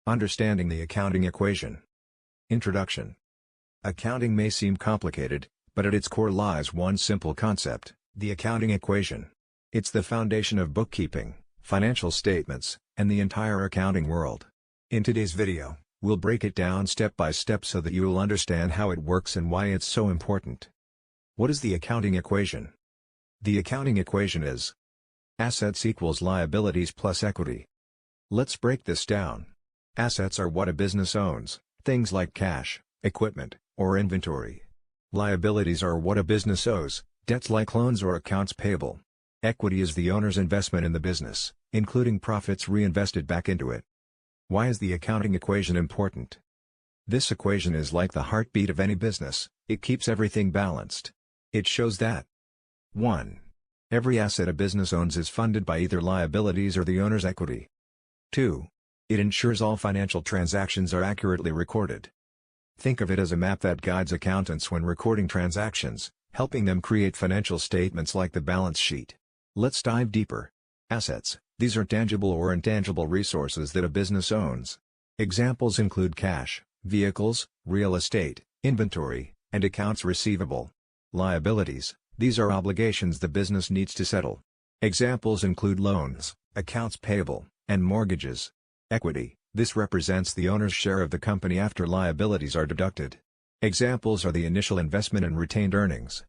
Understanding the accounting equation. Introduction. Accounting may seem complicated, but at its core lies one simple concept: the accounting equation. It's the foundation of bookkeeping, financial statements, and the entire accounting world. In today's video, we'll break it down step by step so that you'll understand how it works and why it's so important. What is the accounting equation? The accounting equation is assets equals liabilities plus equity. Let's break this down. Assets are what a business owns, things like cash, equipment, or inventory. Liabilities are what a business owes, debts like loans or accounts payable. Equity is the owner's investment in the business, including profits reinvested back into it. Why is the accounting equation important? This equation is like the heartbeat of any business. It keeps everything balanced. It shows that 1. Every asset a business owns is funded by either liabilities or the owner's equity. 2. It ensures all financial transactions are accurately recorded. Think of it as a map that guides accountants when recording transactions, helping them create financial statements like the balance sheet. Let's dive deeper. Assets: these are tangible or intangible resources that a business owns. Examples include cash, vehicles, real estate, inventory, and accounts receivable. Liabilities: these are obligations the business needs to settle. Examples include loans, accounts payable, and mortgages. Equity: this represents the owner's share of the company after liabilities are deducted. Examples are the initial investment and retained earnings.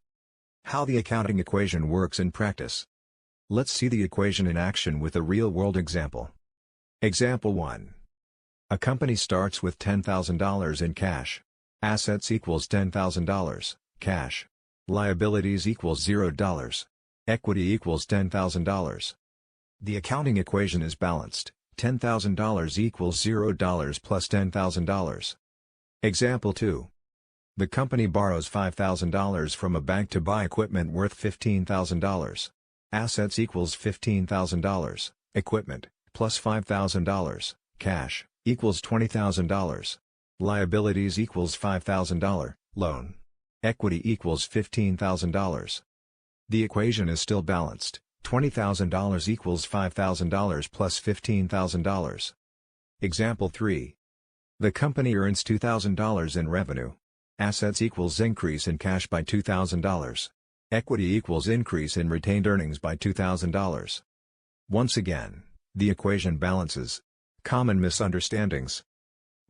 How the accounting equation works in practice. Let's see the equation in action with a real-world example. Example 1. A company starts with $10,000 in cash. Assets equals $10,000, cash. Liabilities equals $0. Equity equals $10,000. The accounting equation is balanced. $10,000 equals $0 plus $10,000. Example 2. The company borrows $5,000 from a bank to buy equipment worth $15,000. Assets equals $15,000, equipment, plus $5,000, cash, equals $20,000. Liabilities equals $5,000, loan. Equity equals $15,000. The equation is still balanced. $20,000 equals $5,000 plus $15,000. Example 3. The company earns $2,000 in revenue. Assets equals increase in cash by $2,000. Equity equals increase in retained earnings by $2,000. Once again, the equation balances. Common misunderstandings.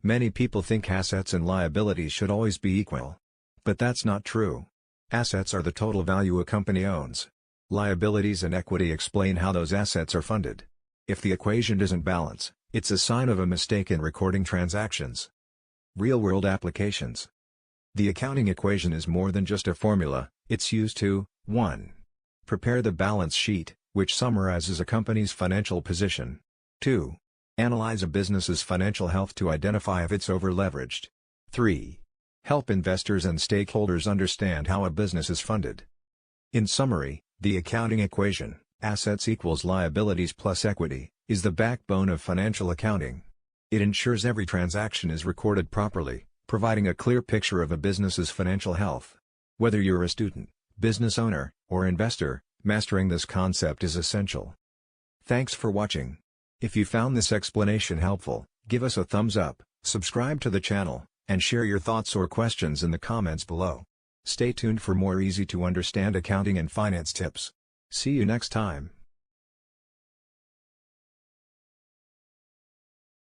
Many people think assets and liabilities should always be equal. But that's not true. Assets are the total value a company owns. Liabilities and equity explain how those assets are funded. If the equation doesn't balance, it's a sign of a mistake in recording transactions. Real-world applications. The accounting equation is more than just a formula. It's used to 1. Prepare the balance sheet, which summarizes a company's financial position. 2. Analyze a business's financial health to identify if it's over-leveraged. 3. Help investors and stakeholders understand how a business is funded. In summary, the accounting equation, assets equals liabilities plus equity, is the backbone of financial accounting. It ensures every transaction is recorded properly, providing a clear picture of a business's financial health. Whether you're a student, business owner, or investor, mastering this concept is essential. Thanks for watching. If you found this explanation helpful, give us a thumbs up, subscribe to the channel, and share your thoughts or questions in the comments below. Stay tuned for more easy-to-understand accounting and finance tips. See you next time.